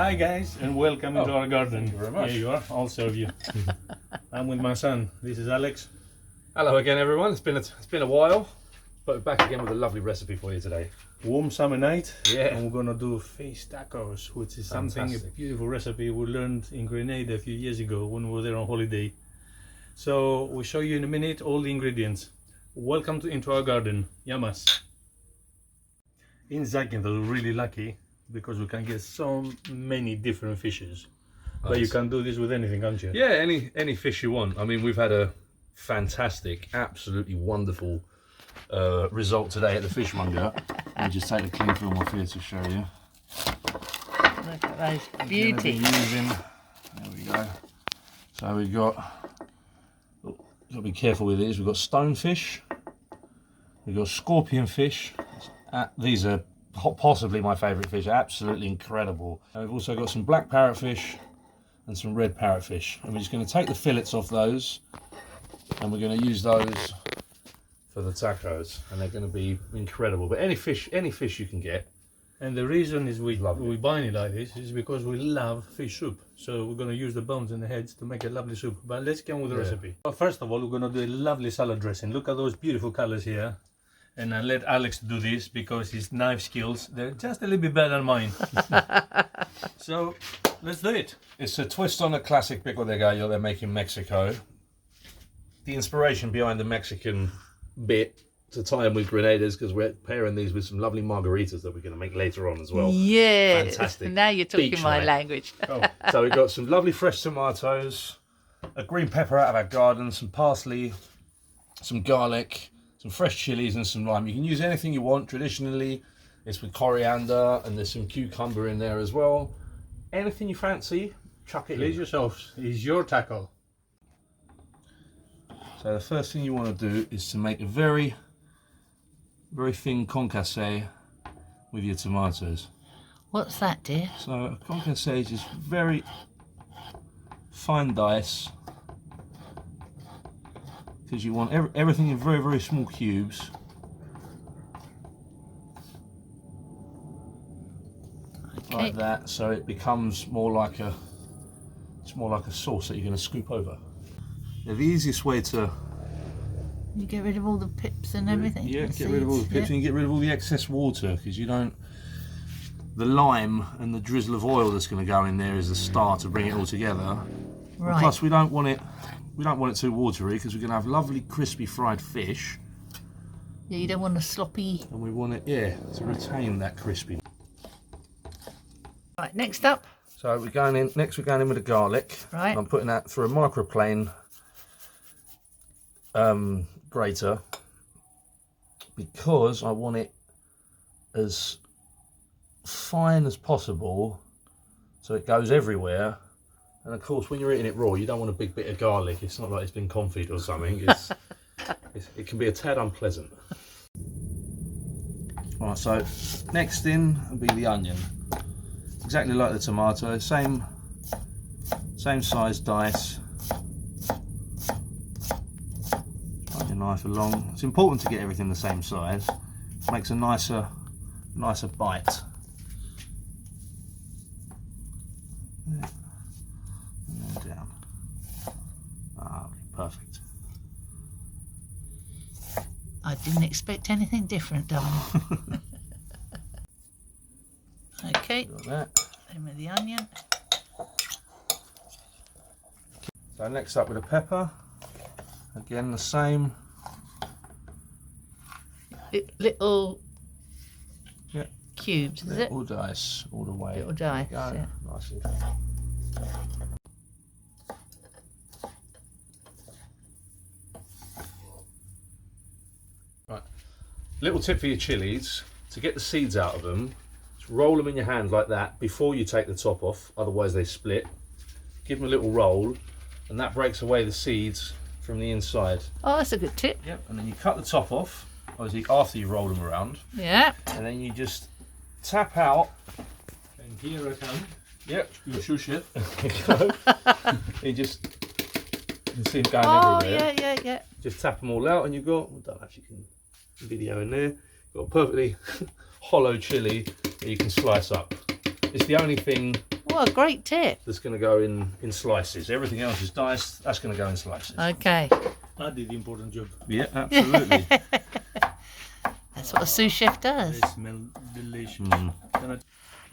Hi guys, and welcome into our garden. Thank you very much. Here you are, I'll serve you. I'm with my son. This is Alex. Hello again, everyone. It's been a while, but we're back again with a lovely recipe for you today. Warm summer night. Yeah. And we're gonna do fish tacos, which is something, a Fantastic. beautiful recipe we learned in Grenada a few years ago when we were there on holiday. So we'll show you in a minute all the ingredients. Welcome into our garden. Yamas. In Zakynthal, we're really lucky because we can get so many different fishes. But you can do this with anything, can't you? Yeah, any fish you want. I mean, we've had a fantastic, absolutely wonderful result today at the fishmonger. Let me just take the cling film off here to show you. Look at those beauty. There we go. So we've got to be careful with these. We've got stonefish, we've got scorpion fish. These are possibly my favourite fish, absolutely incredible. And we've also got some black parrotfish and some red parrotfish. And we're just going to take the fillets off those and we're going to use those for the tacos. And they're going to be incredible. But any fish you can get. And the reason is we buy it like this is because we love fish soup. So we're going to use the bones and the heads to make a lovely soup. But let's get on with the recipe. Well, first of all, we're going to do a lovely salad dressing. Look at those beautiful colors here. And I'll let Alex do this because his knife skills, they're just a little bit better than mine. So let's do it. It's a twist on a classic pico de gallo they make in Mexico. The inspiration behind the Mexican bit to tie in with Grenada's, because we're pairing these with some lovely margaritas that we're going to make later on as well. Yeah, Fantastic. now you're talking Beach my night. language. Oh, So we've got some lovely fresh tomatoes, a green pepper out of our garden, some parsley, some garlic, some fresh chilies and some lime. You can use anything you want. Traditionally, it's with coriander and there's some cucumber in there as well. Anything you fancy, chuck it please in. yourselves. It's your taco. So the first thing you want to do is to make a very thin concasse with your tomatoes. What's that, dear? So a concasse is just very fine dice, because you want everything in very small cubes. Okay. Like that, so it becomes more like a sauce that you're going to scoop over. Now, the easiest way to You get rid of all the pips and everything. yeah, the get rid of all the seeds, pips and get rid of all the excess water, because you don't. The lime and the drizzle of oil that's going to go in there is the start to bring it all together. Right. Plus, we don't want it too watery, because we're going to have lovely crispy fried fish, Yeah, you don't want a sloppy. and we want it to retain that crispy. Right, next up. So we're going in with the garlic. Right. I'm putting that through a microplane grater, because I want it as fine as possible so it goes everywhere. And of course, when you're eating it raw, you don't want a big bit of garlic. It's not like it's been confit or something. It can be a tad unpleasant. Right, so next in will be the onion. Exactly like the tomato, same size dice. Run your knife along. It's important to get everything the same size. It makes a nicer bite. There. And then down. Ah, perfect. I didn't expect anything different, darling. Okay, Got that. then with the onion. So next up with the pepper. Again the same. Little Yeah. cubes, is it? Little dice all the way. Little dice, There we go. yeah. Nice and right. Little tip for your chilies: to get the seeds out of them, just roll them in your hand like that before you take the top off, otherwise they split. Give them a little roll, and that breaks away the seeds from the inside. Oh, that's a good tip. Yep. And then you cut the top off, obviously after you roll them around, Yeah. and then you just tap out. And here I come. Yep. You shush it. You just, you can see them going Oh, everywhere. yeah. Just tap them all out, and you've got, I don't know if you can video in there, got a perfectly hollow chili that you can slice up. It's the only thing what a great tip. that's going to go in slices. Everything else is diced. That's going to go in slices. Okay. I did the important job. Yeah, absolutely. That's what a sous chef does. They smell delicious.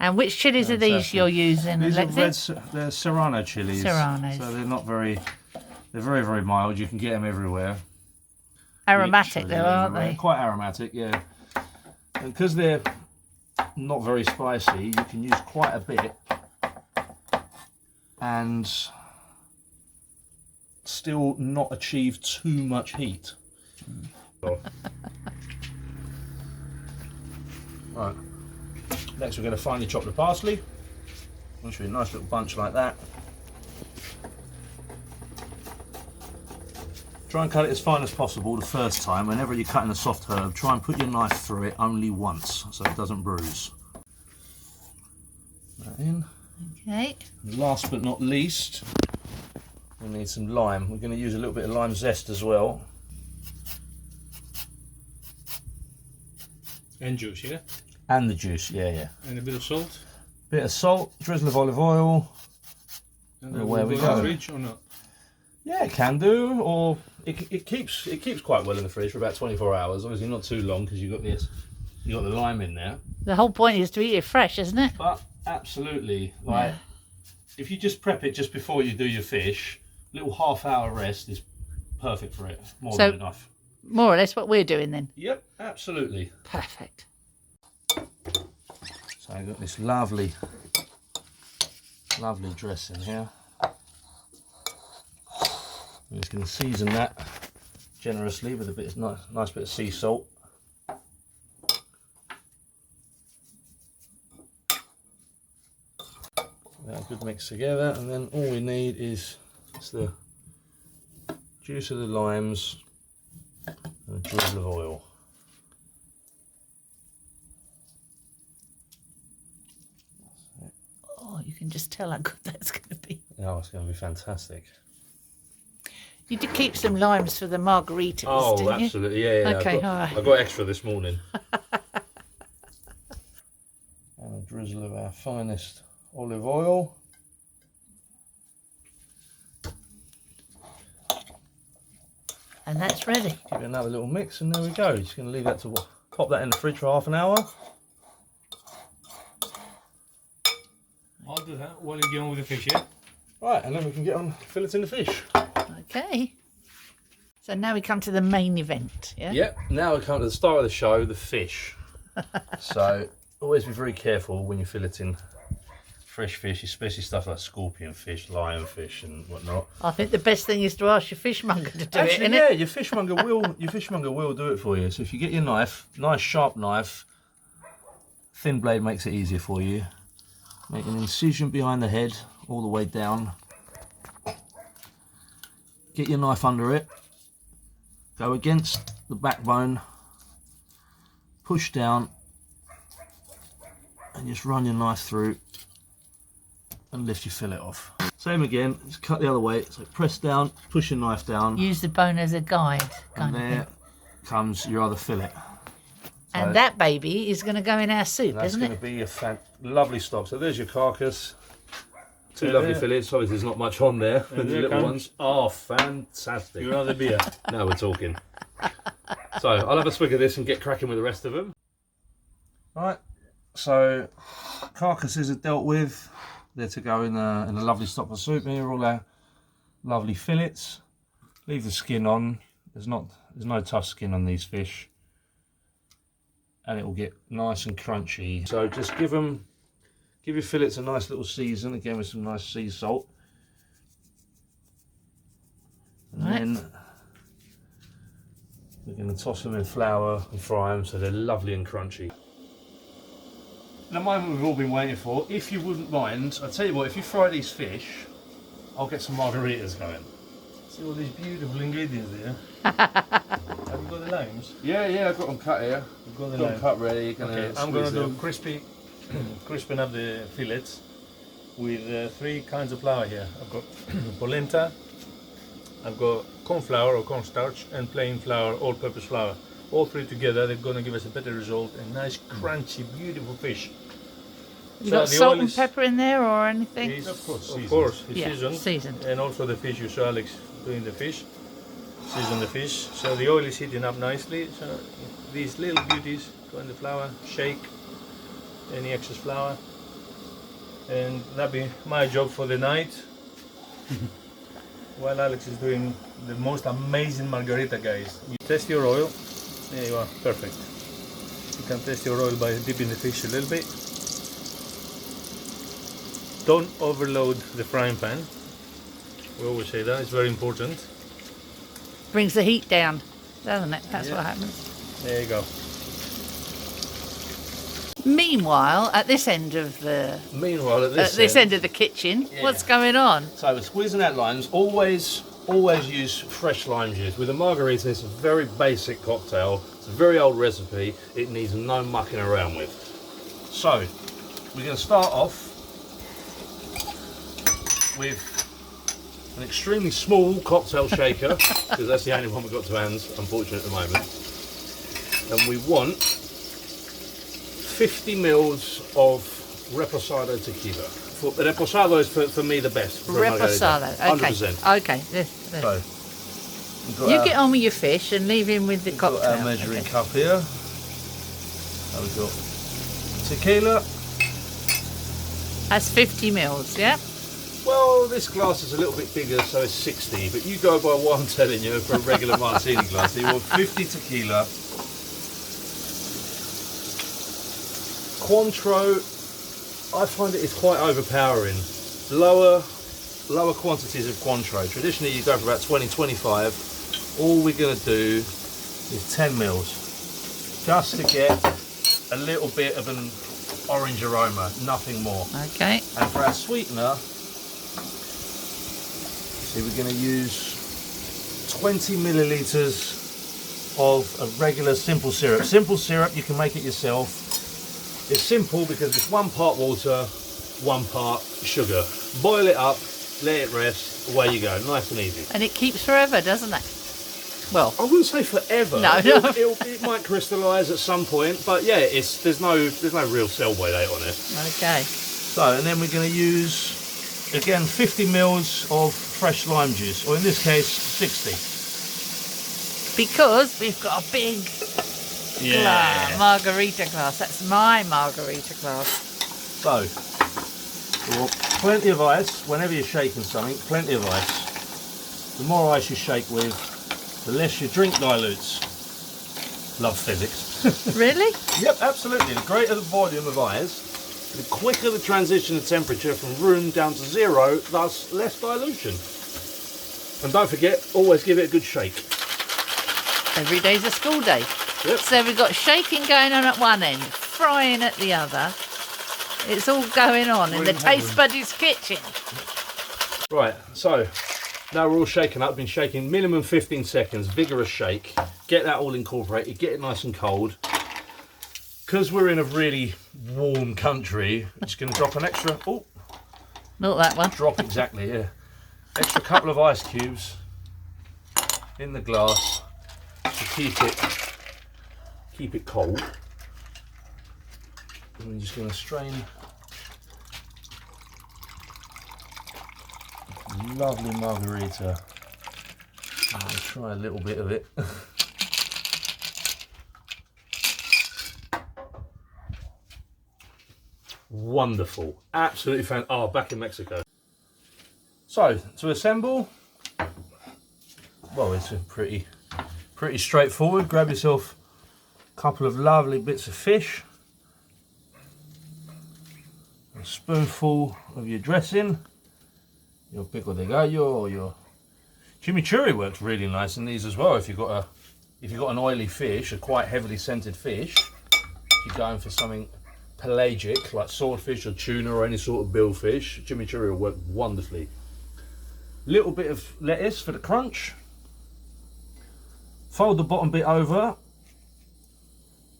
And which chilies are these Fantastic. you're using, These are Alexis? they're Serrano chilies. Serranos. So they're not very, they're very, very mild. You can get them everywhere. Aromatic Literally though, aren't everywhere. they? Quite aromatic, yeah. And because they're not very spicy, you can use quite a bit and still not achieve too much heat. Right. Next we're going to finely chop the parsley, which will be a nice little bunch like that. Try and cut it as fine as possible the first time. Whenever you're cutting a soft herb, try and put your knife through it only once so it doesn't bruise. That in. Okay. And last but not least, we need some lime. We're going to use a little bit of lime zest as well. And juice, yeah? And the juice, yeah. And a bit of salt. Bit of salt, drizzle of olive oil. And Away we in go. the fridge or not? Yeah, it can do, or it keeps quite well in the fridge for about 24 hours. Obviously not too long because you've got the lime in there. The whole point is to eat it fresh, isn't it? But absolutely, like if you just prep it just before you do your fish, little half-hour rest is perfect for it. More than enough. More or less what we're doing then. Yep, absolutely. Perfect. So I've got this lovely dressing here. I'm just going to season that generously with a bit of nice bit of sea salt. A good mix together, and then all we need is the juice of the limes and a drizzle of oil. Oh, you can just tell how good that's going to be. Oh, it's going to be fantastic. You did keep some limes for the margaritas, Oh, didn't you? absolutely, yeah. Okay, all right. I got extra this morning. And a drizzle of our finest olive oil. And that's ready. Give it another little mix, and there we go. Just going to leave that to pop that in the fridge for half an hour. I'll do that while you get on with the fish, yeah? Right, and then we can get on filleting the fish. Okay. So now we come to the main event, yeah? Yep, now we come to the start of the show, the fish. So always be very careful when you're filleting fresh fish, especially stuff like scorpion fish, lionfish and whatnot. I think the best thing is to ask your fishmonger to do Actually, it, yeah, innit? your fishmonger will do it for you. So if you get your knife, nice sharp knife, thin blade makes it easier for you. Make an incision behind the head, all the way down. Get your knife under it. Go against the backbone. Push down. And just run your knife through. And lift your fillet off. Same again, just cut the other way. So press down, push your knife down. Use the bone as a guide, kind And of there thing. comes your other fillet. And that baby is going to go in our soup, That's isn't going it? to be a lovely stock. So there's your carcass. Two And lovely there- fillets. Obviously, there's not much on there. And The there little comes ones. Oh, fantastic. your other beer. Now we're talking. So I'll have a swig of this and get cracking with the rest of them. Right. So carcasses are dealt with. They're to go in a lovely stock of soup. Here are all our lovely fillets. Leave the skin on. There's no tough skin on these fish. And it will get nice and crunchy. So just give your fillets a nice little season, again with some nice sea salt. And Right. then we're going to toss them in flour and fry them so they're lovely and crunchy. The moment we've all been waiting for, if you wouldn't mind, I'll tell you what, if you fry these fish, I'll get some margaritas going. See all these beautiful ingredients there. Have you got the limes? Yeah, I've got them cut here. You've got the Got them limes. cut ready. Okay, I'm going to do crisping up the fillets with 3 kinds of flour here. I've got polenta, I've got corn flour or cornstarch, and plain flour, all-purpose flour. All 3 together, they're going to give us a better result. A nice, crunchy, beautiful fish. You So got the salt oil and is- pepper in there or anything? It's, Of course, of course, it's Yeah, seasoned. seasoned. And also the fish, you saw Alex doing the fish. Season the fish. So the oil is heating up nicely. So these little beauties go in the flour, shake any excess flour. And that'll be my job for the night. While Alex is doing the most amazing margarita, guys. You test your oil. There you are, perfect. You can test your oil by dipping the fish a little bit. Don't overload the frying pan. We always say that, it's very important. Brings the heat down, doesn't it? That's Yeah. what happens. There you go. Meanwhile, at this end of the Meanwhile, at this end of the kitchen, what's going on? So we're squeezing out limes. Always use fresh lime juice. With a margarita, it's a very basic cocktail. It's a very old recipe. It needs no mucking around with. So we're going to start off with an extremely small cocktail shaker, because that's the only one we've got to hands, unfortunately, at the moment. And we want 50 mils of reposado tequila. Reposado is for me the best. For a margarita. Reposado. Okay. 100%. Okay. So, we've got You our- get on with your fish and leave him with the we've got cocktail. our measuring Okay. cup here. So we've got tequila. That's 50 mils, yeah? Well, this glass is a little bit bigger, so it's 60. But you go by what I'm telling you for a regular martini glass. So you want 50 tequila. Cointreau, I find it's quite overpowering. Lower quantities of Cointreau. Traditionally, you go for about 20-25. All we're going to do is 10 mils, just to get a little bit of an orange aroma, nothing more. Okay. And for our sweetener, see, we're going to use 20 millilitres of a regular simple syrup. Simple syrup, you can make it yourself. It's simple because it's 1 part water, 1 part sugar. Boil it up, let it rest, away you go. Nice and easy. And it keeps forever, doesn't it? Well, I wouldn't say forever. No. It might crystallise at some point, but yeah, there's no real sell-by date on it. okay. So, and then we're going to use, again, 50 mils of fresh lime juice, or in this case, 60. Because we've got a big glass, margarita glass. That's my margarita glass. So, we want plenty of ice. Whenever you're shaking something, plenty of ice. The more ice you shake with, the less your drink dilutes. Love physics. Really? Yep, absolutely. The greater the volume of ice, the quicker the transition of temperature from room down to 0, thus less dilution. And don't forget, always give it a good shake. Every day's a school day. Yep. So we've got shaking going on at one end, frying at the other. It's all going on in the Taste Buddies kitchen. Right, so now we're all shaken up, been shaking minimum 15 seconds, vigorous shake. Get that all incorporated, get it nice and cold. Because we're in a really warm country, I'm just going to drop an extra, Not that one. drop exactly, yeah. Extra couple of ice cubes in the glass to keep it cold. And we're just going to strain lovely margarita. I'm going to try a little bit of it. Wonderful, absolutely fantastic. Oh, back in Mexico. So, to assemble, well, it's a pretty straightforward. Grab yourself a couple of lovely bits of fish, a spoonful of your dressing, your pico de gallo or your chimichurri works really nice in these as well. If you've got an oily fish, a quite heavily scented fish, if you're going for something pelagic like swordfish or tuna or any sort of billfish, chimichurri will work wonderfully. Little bit of lettuce for the crunch. Fold the bottom bit over.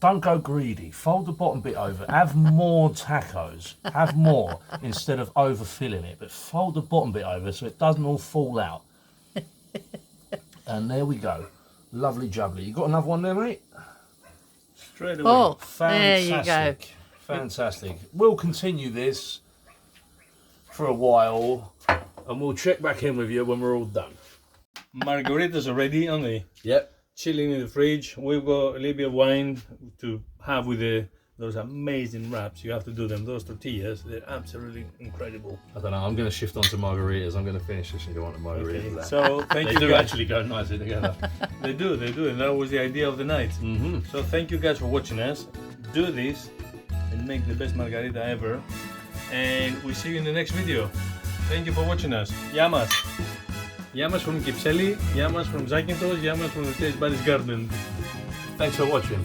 Don't go greedy. Fold the bottom bit over. Have more tacos. Have more instead of overfilling it. But fold the bottom bit over so it doesn't all fall out. And there we go. Lovely jubbly. You got another one there, mate? Straight away. Oh, Fantastic. there you go. Fantastic. We'll continue this for a while and we'll check back in with you when we're all done. Margaritas are ready, aren't they? Yep. Chilling in the fridge. We've got a little bit of wine to have with those amazing wraps. You have to do them. Those tortillas, they're absolutely incredible. I don't know, I'm going to shift on to margaritas. I'm going to finish this and go on to margaritas. Okay. So thank you They do guys. actually go nicely together. They do, and that was the idea of the night. Mm-hmm. So thank you guys for watching us. Do this and make the best margarita ever. And we'll see you in the next video. Thank you for watching us. Yamas. Yamas from Kypseli, Yamas from Zakynthos, Yamas from the Taste Buddies Garden. Thanks for watching.